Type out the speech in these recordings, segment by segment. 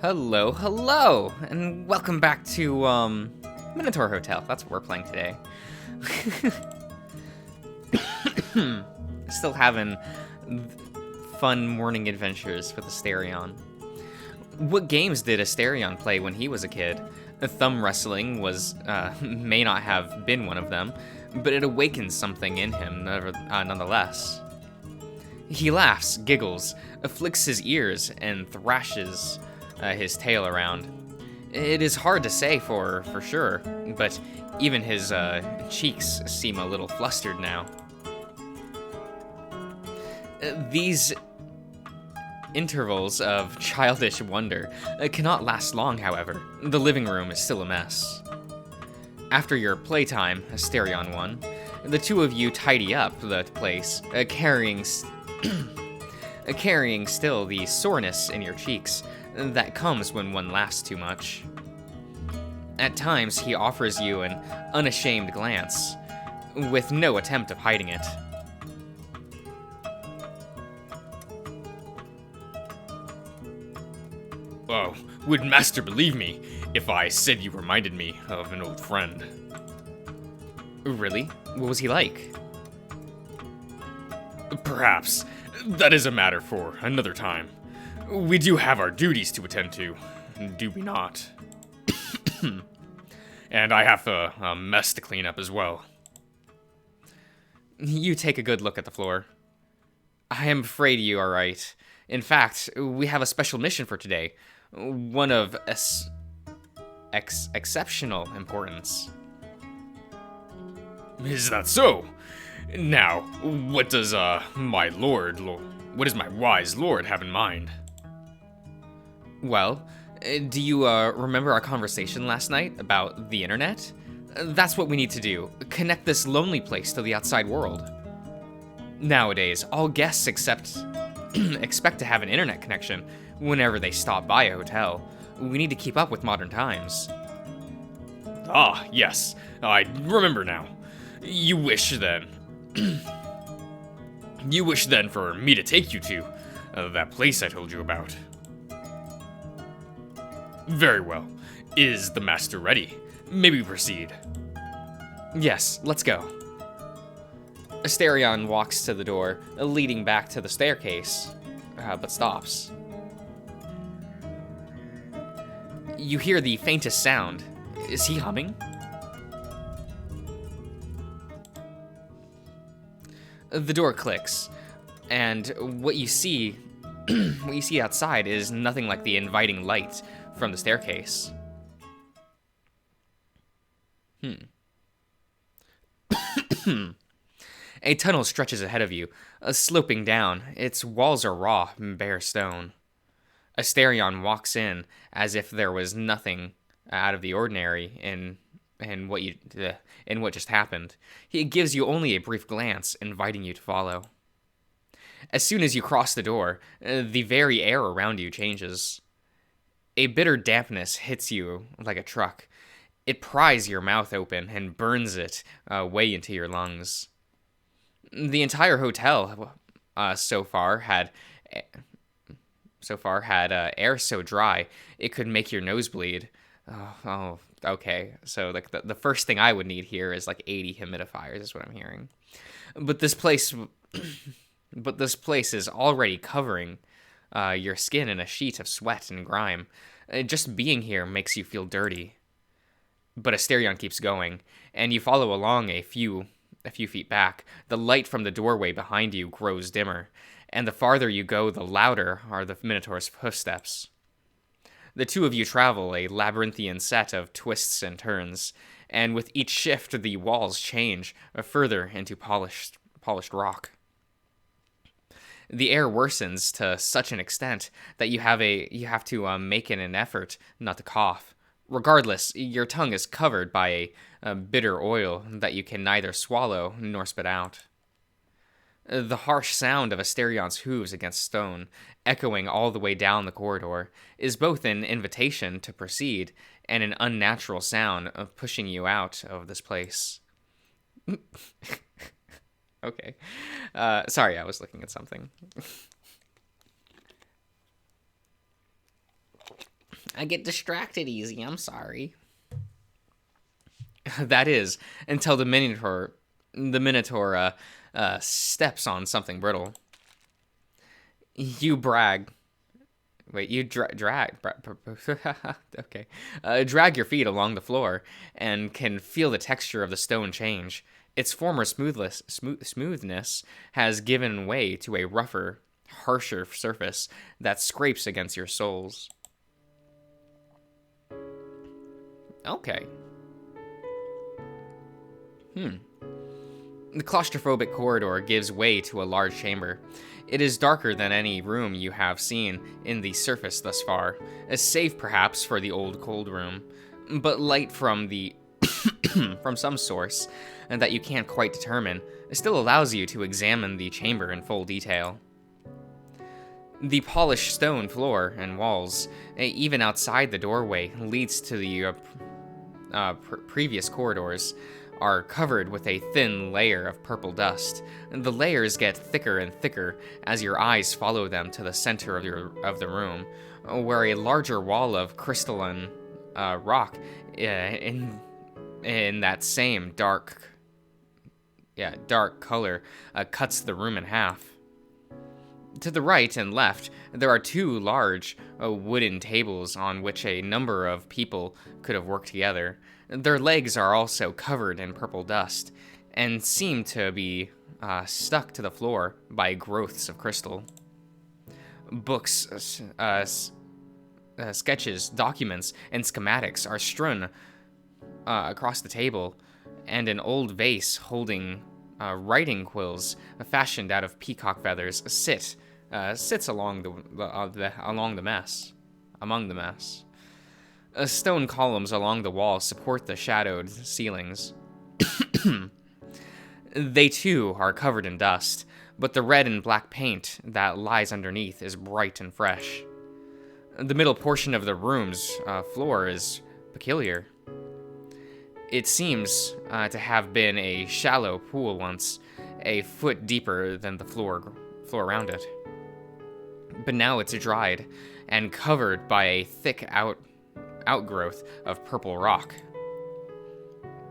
Hello, hello, and welcome back to, Minotaur Hotel. That's what we're playing today. Still having fun morning adventures with Asterion. What games did Asterion play when he was a kid? Thumb wrestling may not have been one of them, but it awakens something in him nonetheless. He laughs, giggles, flicks his ears, and thrashes his tail around. It is hard to say for sure, but even his cheeks seem a little flustered now. These intervals of childish wonder cannot last long, however. The living room is still a mess. After your playtime, Asterion 1, the two of you tidy up the place, carrying still the soreness in your cheeks that comes when one laughs too much. At times, he offers you an unashamed glance, with no attempt of hiding it. Oh, would Master believe me if I said you reminded me of an old friend? Really? What was he like? Perhaps. That is a matter for another time. We do have our duties to attend to, do we not? And I have a mess to clean up as well. You take a good look at the floor. I am afraid you are right. In fact, we have a special mission for today. One of exceptional importance. Is that so? Now, what does my what does my wise lord have in mind? Well, do you remember our conversation last night about the internet? That's what we need to do. Connect this lonely place to the outside world. Nowadays, all guests expect to have an internet connection whenever they stop by a hotel. We need to keep up with modern times. Ah, yes, I remember now. You wish then for me to take you to that place I told you about. Very well. Is the master ready? May we proceed? Yes, let's go. Asterion walks to the door, leading back to the staircase, but stops. You hear the faintest sound. Is he humming? The door clicks, and what you see outside is nothing like the inviting light from the staircase. A tunnel stretches ahead of you, sloping down. Its walls are raw, bare stone. Asterion walks in as if there was nothing out of the ordinary in what just happened. He gives you only a brief glance, inviting you to follow. As soon as you cross the door, the very air around you changes. A bitter dampness hits you like a truck. It pries your mouth open and burns it way into your lungs. The entire hotel so far had air so dry it could make your nose bleed. Oh, okay. So like the first thing I would need here is like 80 humidifiers is what I'm hearing. But this place is already covering your skin in a sheet of sweat and grime. Just being here makes you feel dirty. But Asterion keeps going, and you follow along a few feet back. The light from the doorway behind you grows dimmer, and the farther you go, the louder are the Minotaur's footsteps. The two of you travel a labyrinthian set of twists and turns, and with each shift, the walls change further into polished rock. The air worsens to such an extent that you have to make an effort not to cough. Regardless, your tongue is covered by a bitter oil that you can neither swallow nor spit out. The harsh sound of Asterion's hooves against stone, echoing all the way down the corridor, is both an invitation to proceed and an unnatural sound of pushing you out of this place. Okay. Sorry, I was looking at something. I get distracted easy, I'm sorry. That is, until the Minotaur steps on something brittle. You brag. Wait, you drag. Okay. Drag your feet along the floor and can feel the texture of the stone change. Its former smoothness has given way to a rougher, harsher surface that scrapes against your soles. Okay. The claustrophobic corridor gives way to a large chamber. It is darker than any room you have seen in the surface thus far, as safe perhaps for the old cold room, but light from the from some source that you can't quite determine still allows you to examine the chamber in full detail. The polished stone floor and walls, even outside the doorway, leads to the previous corridors, are covered with a thin layer of purple dust. The layers get thicker and thicker as your eyes follow them to the center of the room, where a larger wall of crystalline rock in that same dark color cuts the room in half. To the right and left, there are two large wooden tables on which a number of people could have worked together. Their legs are also covered in purple dust and seem to be stuck to the floor by growths of crystal. Books, sketches, documents, and schematics are strewn across the table, and an old vase holding writing quills fashioned out of peacock feathers sits among the mess. Stone columns along the wall support the shadowed ceilings. They too are covered in dust, but the red and black paint that lies underneath is bright and fresh. The middle portion of the room's floor is peculiar. It seems to have been a shallow pool once, a foot deeper than the floor around it. But now it's dried and covered by a thick outgrowth of purple rock.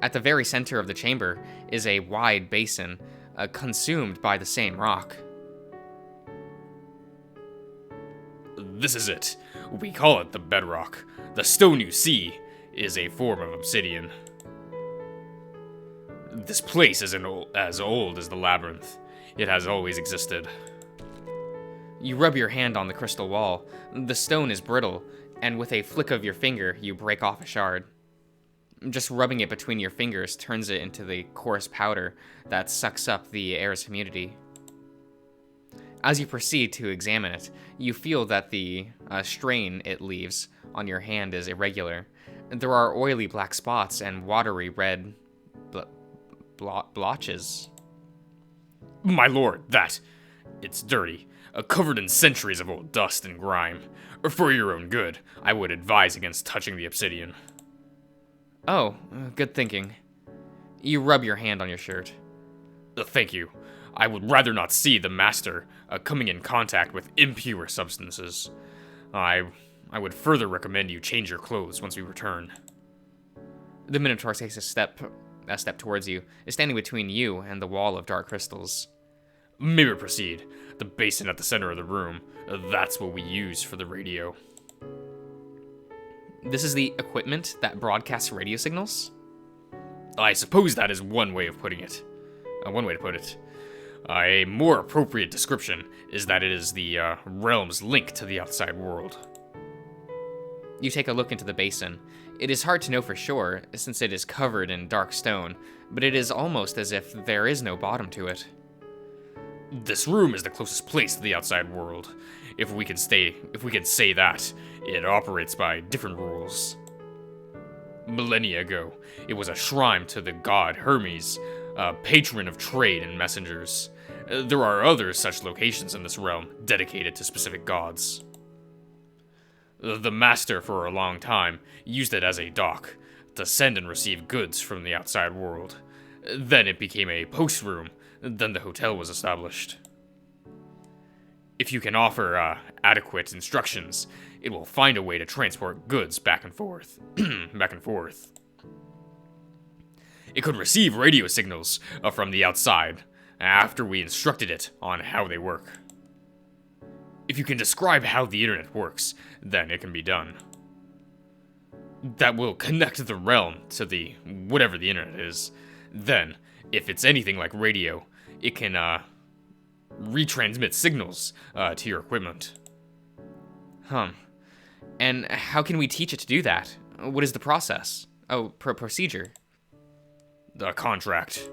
At the very center of the chamber is a wide basin, consumed by the same rock. This is it. We call it the bedrock. The stone you see is a form of obsidian. This place is as old as the labyrinth. It has always existed. You rub your hand on the crystal wall. The stone is brittle, and with a flick of your finger, you break off a shard. Just rubbing it between your fingers turns it into the coarse powder that sucks up the air's humidity. As you proceed to examine it, you feel that the strain it leaves on your hand is irregular. There are oily black spots and watery red blotches. My lord, it's dirty, covered in centuries of old dust and grime. For your own good, I would advise against touching the obsidian. Oh, good thinking. You rub your hand on your shirt. Thank you. I would rather not see the master coming in contact with impure substances. I would further recommend you change your clothes once we return. The Minotaur takes a step towards you, is standing between you and the wall of dark crystals. May we proceed? The basin at the center of the room, that's what we use for the radio. This is the equipment that broadcasts radio signals? I suppose that is one way to put it. A more appropriate description is that it is the realm's link to the outside world. You take a look into the basin. It is hard to know for sure, since it is covered in dark stone, but it is almost as if there is no bottom to it. This room is the closest place to the outside world. If we can say that, it operates by different rules. Millennia ago, it was a shrine to the god Hermes, a patron of trade and messengers. There are other such locations in this realm dedicated to specific gods. The master, for a long time, used it as a dock to send and receive goods from the outside world. Then it became a post room. Then the hotel was established. If you can offer adequate instructions, it will find a way to transport goods back and forth. Back and forth. It could receive radio signals from the outside after we instructed it on how they work. If you can describe how the internet works, then it can be done. That will connect the realm to the whatever the internet is. Then, if it's anything like radio, it can retransmit signals to your equipment. And how can we teach it to do that? What is the process? Oh, procedure. The contract.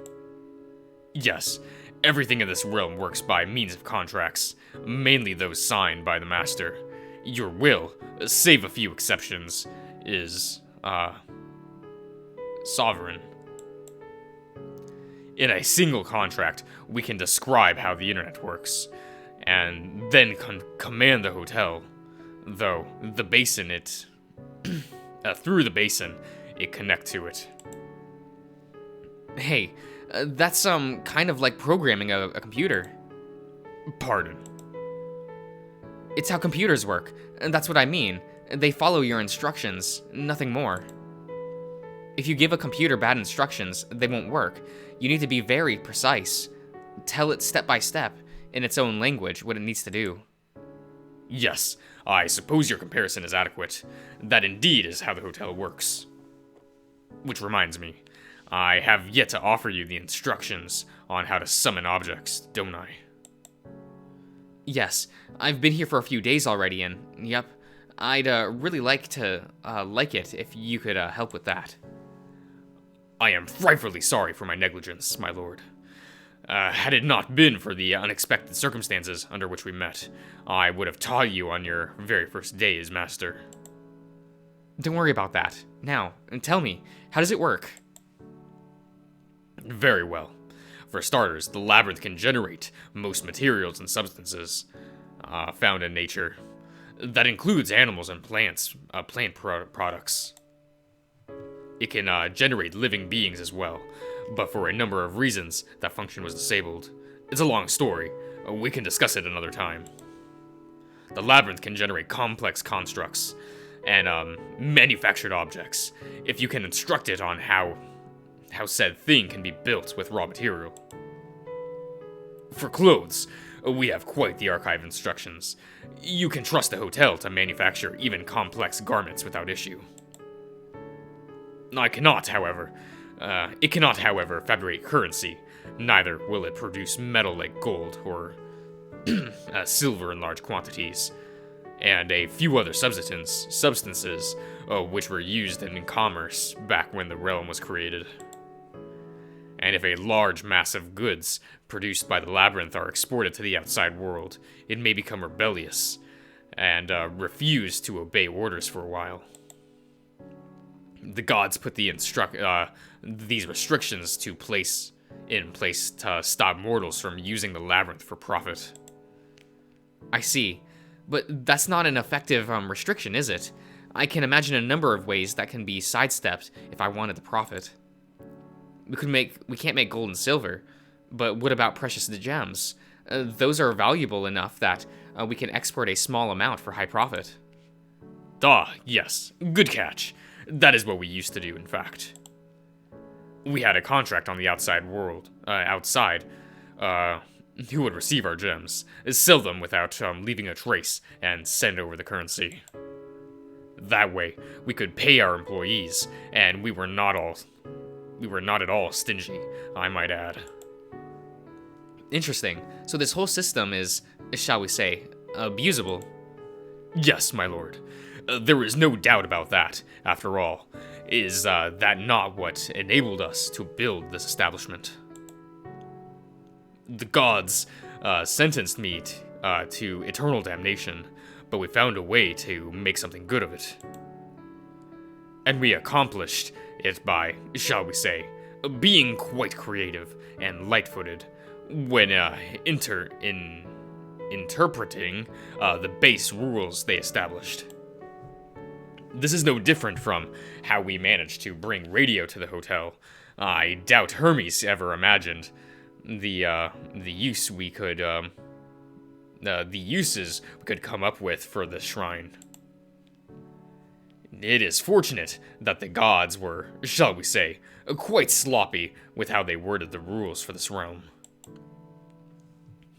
Yes, everything in this realm works by means of contracts, mainly those signed by the master. Your will, save a few exceptions, is, sovereign. In a single contract, we can describe how the internet works, and then command the hotel, though the basin through the basin, it connect to it. Hey, that's kind of like programming a computer. Pardon? It's how computers work, and that's what I mean. They follow your instructions, nothing more. If you give a computer bad instructions, they won't work. You need to be very precise. Tell it step by step, in its own language, what it needs to do. Yes, I suppose your comparison is adequate. That indeed is how the hotel works. Which reminds me, I have yet to offer you the instructions on how to summon objects, don't I? Yes, I've been here for a few days already, and yep, I'd really like it if you could help with that. I am frightfully sorry for my negligence, my lord. Had it not been for the unexpected circumstances under which we met, I would have taught you on your very first day as master. Don't worry about that. Now, tell me, how does it work? Very well. For starters, the labyrinth can generate most materials and substances found in nature. That includes animals and plants, products. It can generate living beings as well, but for a number of reasons, that function was disabled. It's a long story. We can discuss it another time. The labyrinth can generate complex constructs and manufactured objects, if you can instruct it on how said thing can be built with raw material. For clothes, we have quite the archive instructions. You can trust the hotel to manufacture even complex garments without issue. It cannot, however, fabricate currency. Neither will it produce metal like gold or silver in large quantities, and a few other substances which were used in commerce back when the realm was created. And if a large mass of goods produced by the labyrinth are exported to the outside world, it may become rebellious and refuse to obey orders for a while. The gods put these restrictions in place to stop mortals from using the labyrinth for profit. I see. But that's not an effective restriction, is it? I can imagine a number of ways that can be sidestepped if I wanted the profit. We can't make gold and silver, but what about precious gems? Those are valuable enough that we can export a small amount for high profit. Yes, good catch. That is what we used to do, in fact. We had a contract on the outside world, who would receive our gems, sell them without leaving a trace, and send over the currency. That way, we could pay our employees, and we were not at all stingy, I might add. Interesting. So this whole system is, shall we say, abusable. Yes, my lord. There is no doubt about that, after all. Is that not what enabled us to build this establishment? The gods sentenced me to eternal damnation, but we found a way to make something good of it. And we accomplished it by, shall we say, being quite creative and light-footed when interpreting the base rules they established. This is no different from how we managed to bring radio to the hotel. I doubt Hermes ever imagined the use we could the uses we could come up with for this shrine. It is fortunate that the gods were, shall we say, quite sloppy with how they worded the rules for this realm.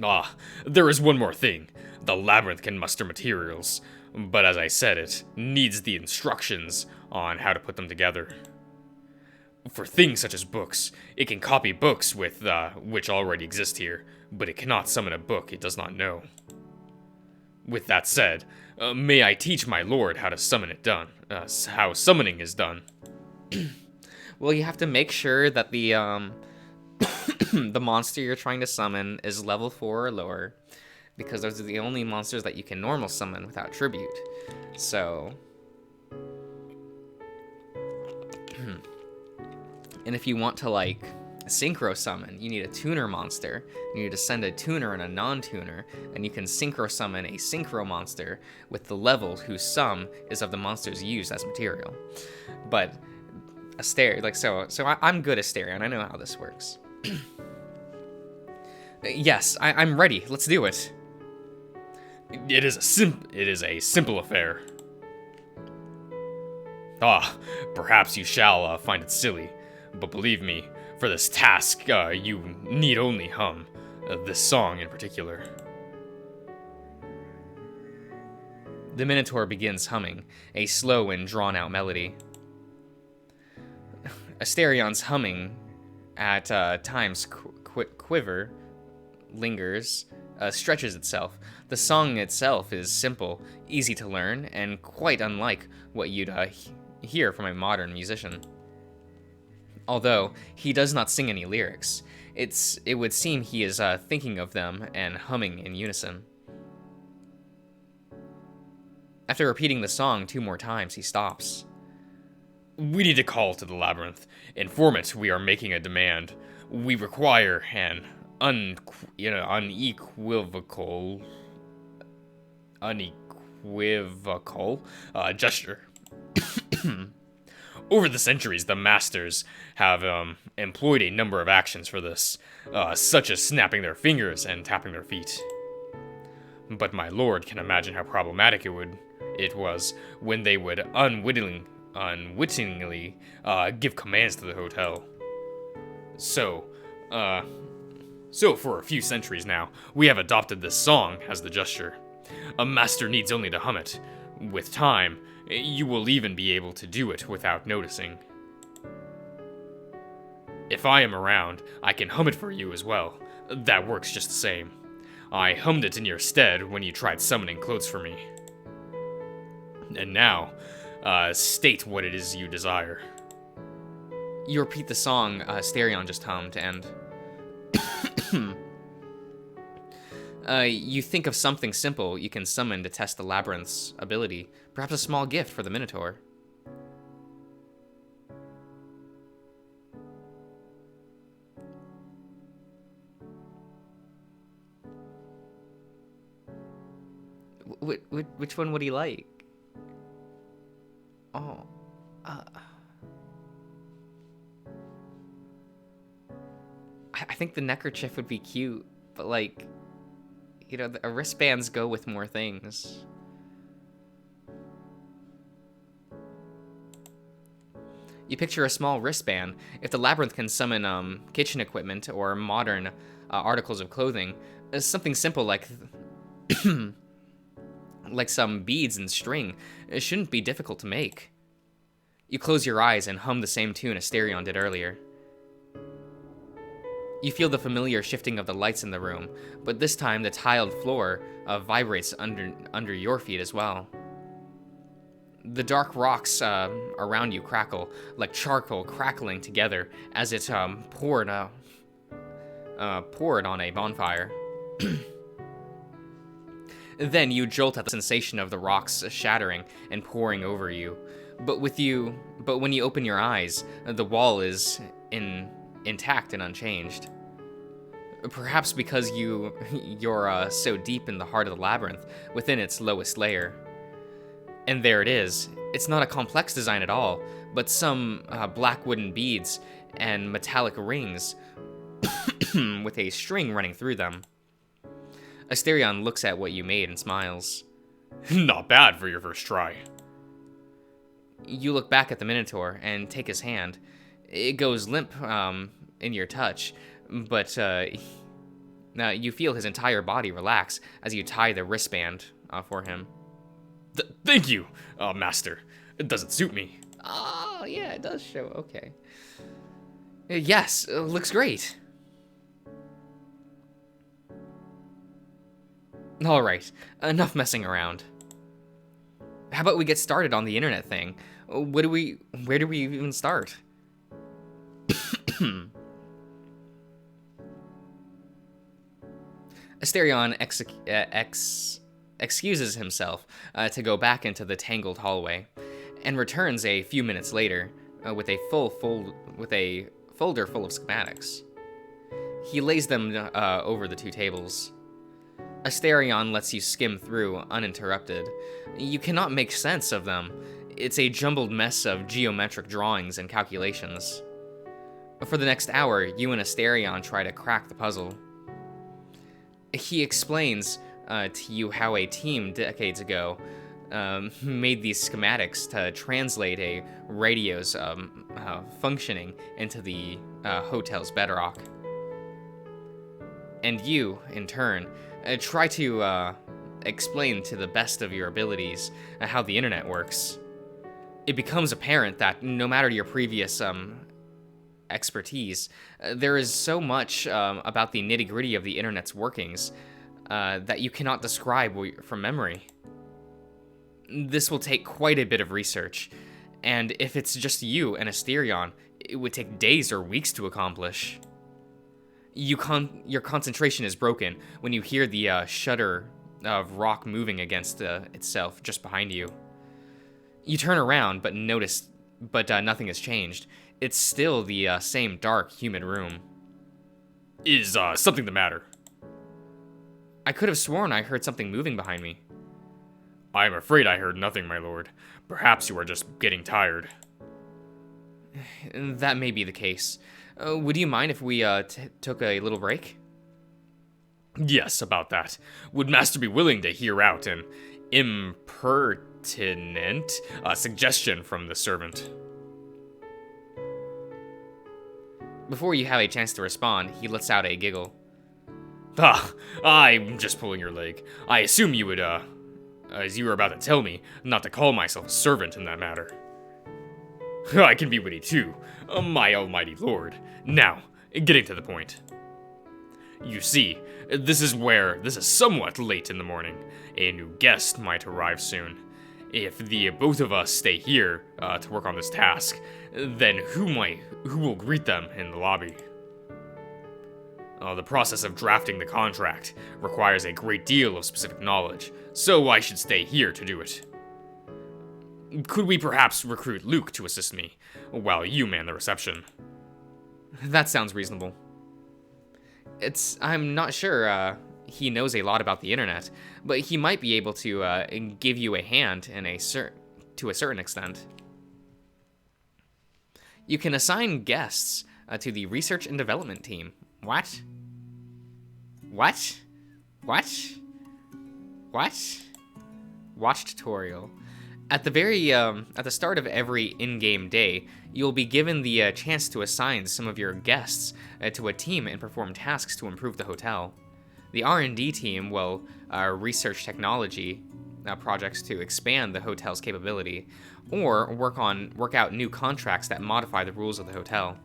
Ah, there is one more thing. The labyrinth can muster materials, but as I said, it needs the instructions on how to put them together. For things such as books, it can copy books with which already exist here, but it cannot summon a book it does not know. With that said, may I teach my lord how to summon it done, how summoning is done. Well, you have to make sure that the the monster you're trying to summon is level 4 or lower, because those are the only monsters that you can normal summon without tribute. So, and if you want to like synchro summon, you need a tuner monster. You need to send a tuner and a non-tuner, and you can synchro summon a synchro monster with the level whose sum is of the monsters used as material. But I'm good Asterion. I know how this works. Yes, I'm ready. Let's do it. It is a simple affair. Ah, perhaps you shall find it silly, but believe me, for this task, you need only hum this song in particular. The Minotaur begins humming, a slow and drawn-out melody. Asterion's humming at times quiver, lingers, stretches itself. The song itself is simple, easy to learn, and quite unlike what you'd hear from a modern musician. Although he does not sing any lyrics, it would seem he is thinking of them and humming in unison. After repeating the song 2 more times, he stops. We need to call to the labyrinth. Inform it we are making a demand. We require an unequivocal gesture. Over the centuries, the masters have employed a number of actions for this, such as snapping their fingers and tapping their feet. But my lord can imagine how problematic it was when they would unwittingly give commands to the hotel. So for a few centuries now, we have adopted this song as the gesture. A master needs only to hum it. With time, you will even be able to do it without noticing. If I am around, I can hum it for you as well. That works just the same. I hummed it in your stead when you tried summoning clothes for me. And now, state what it is you desire. You repeat the song Asterion just hummed, and you think of something simple you can summon to test the labyrinth's ability. Perhaps a small gift for the Minotaur. Which one would he like? Oh, I think the neckerchief would be cute, but like, you know, the wristbands go with more things. You picture a small wristband. If the labyrinth can summon kitchen equipment or modern articles of clothing, something simple like like some beads and string, it shouldn't be difficult to make. You close your eyes and hum the same tune Asterion did earlier. You feel the familiar shifting of the lights in the room, but this time the tiled floor vibrates under your feet as well. The dark rocks around you crackle, like charcoal crackling together as it poured on a bonfire. Then you jolt at the sensation of the rocks shattering and pouring over you. But when you open your eyes, the wall is intact and unchanged. Perhaps because you're so deep in the heart of the labyrinth, within its lowest layer. And there it is. It's not a complex design at all, but some black wooden beads and metallic rings with a string running through them. Asterion looks at what you made and smiles. Not bad for your first try. You look back at the Minotaur and take his hand. It goes limp in your touch, but now you feel his entire body relax as you tie the wristband for him. Thank you, Master. It doesn't suit me. Oh, yeah, it does show. Okay. Yes, looks great. All right, enough messing around. How about we get started on the internet thing? Where do we even start? Asterion excuses himself to go back into the tangled hallway, and returns a few minutes later with a folder full of schematics. He lays them over the two tables. Asterion lets you skim through uninterrupted. You cannot make sense of them. It's a jumbled mess of geometric drawings and calculations. For the next hour, you and Asterion try to crack the puzzle. He explains to you how a team decades ago made these schematics to translate a radio's functioning into the hotel's bedrock. And you, in turn, try to explain to the best of your abilities how the internet works. It becomes apparent that no matter your previous expertise, there is so much about the nitty-gritty of the internet's workings that you cannot describe from memory. This will take quite a bit of research, and if it's just you and Asterion, it would take days or weeks to accomplish. Your concentration is broken when you hear the shudder of rock moving against itself just behind you. You turn around, but nothing has changed. It's still the same dark, humid room. Is something the matter? I could have sworn I heard something moving behind me. I am afraid I heard nothing, my lord. Perhaps you are just getting tired. That may be the case. Would you mind if we took a little break? Yes, about that. Would Master be willing to hear out an impertinent suggestion from the servant? Before you have a chance to respond, he lets out a giggle. I'm just pulling your leg. I assume you would, as you were about to tell me, not to call myself a servant in that matter. I can be witty too, my almighty lord. Now, getting to the point. You see, this is somewhat late in the morning. A new guest might arrive soon. If the both of us stay here to work on this task, then who will greet them in the lobby? The process of drafting the contract requires a great deal of specific knowledge, so I should stay here to do it. Could we perhaps recruit Luke to assist me, while you man the reception? That sounds reasonable. I'm not sure he knows a lot about the internet, but he might be able to give you a hand to a certain extent. You can assign guests to the research and development team. What? Watch tutorial. At the start of every in-game day, you'll be given the chance to assign some of your guests to a team and perform tasks to improve the hotel. The R&D team will research technology projects to expand the hotel's capability, or work out new contracts that modify the rules of the hotel.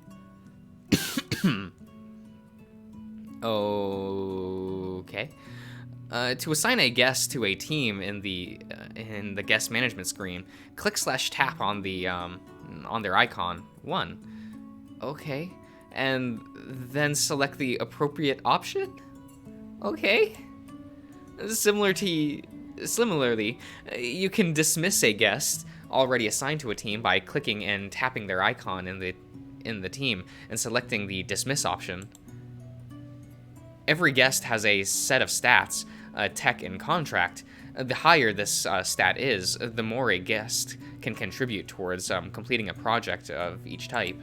Okay. To assign a guest to a team in the guest management screen, click/tap on their icon. 1. Okay. And then select the appropriate option? Okay. Similarly, you can dismiss a guest already assigned to a team by clicking and tapping their icon in the team and selecting the dismiss option. Every guest has a set of stats, tech, and contract. The higher this stat is, the more a guest can contribute towards completing a project of each type.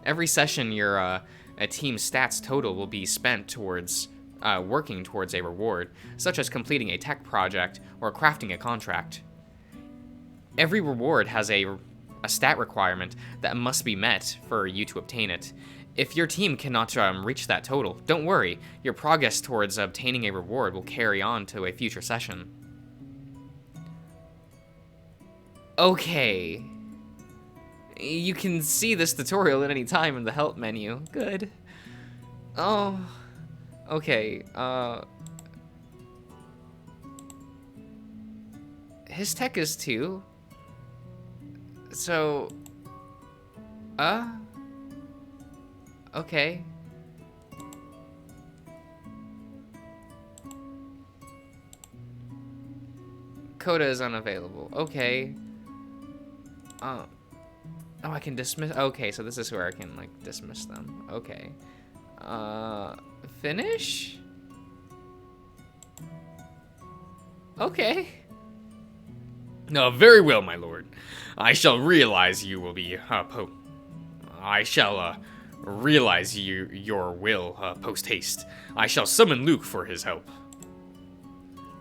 Every session, your team's stats total will be spent towards working towards a reward, such as completing a tech project or crafting a contract. Every reward has a stat requirement that must be met for you to obtain it. If your team cannot reach that total, don't worry, your progress towards obtaining a reward will carry on to a future session. Okay. You can see this tutorial at any time in the help menu. Good. Oh. Okay, his tech is 2. So, okay. Coda is unavailable. Okay. Oh, I can dismiss. Okay, so this is where I can, like, dismiss them. Okay. Finish? Okay. No, very well, my lord. I shall realize you will be, I shall, realize your will, post-haste. I shall summon Luke for his help.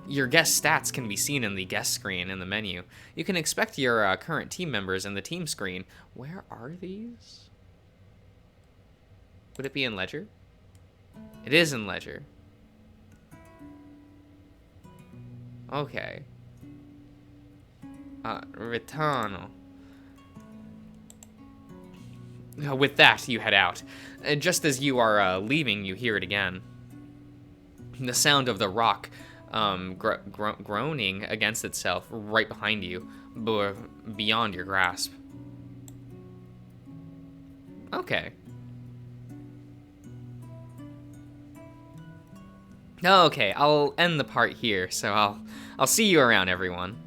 Your guest stats can be seen in the guest screen in the menu. You can expect your current team members in the team screen. Where are these? Would it be in Ledger? It is in Ledger. Okay. Ritano. With that, you head out. Just as you are leaving, you hear it again. The sound of the rock groaning against itself right behind you, beyond your grasp. Okay. Okay, I'll end the part here, so I'll see you around, everyone.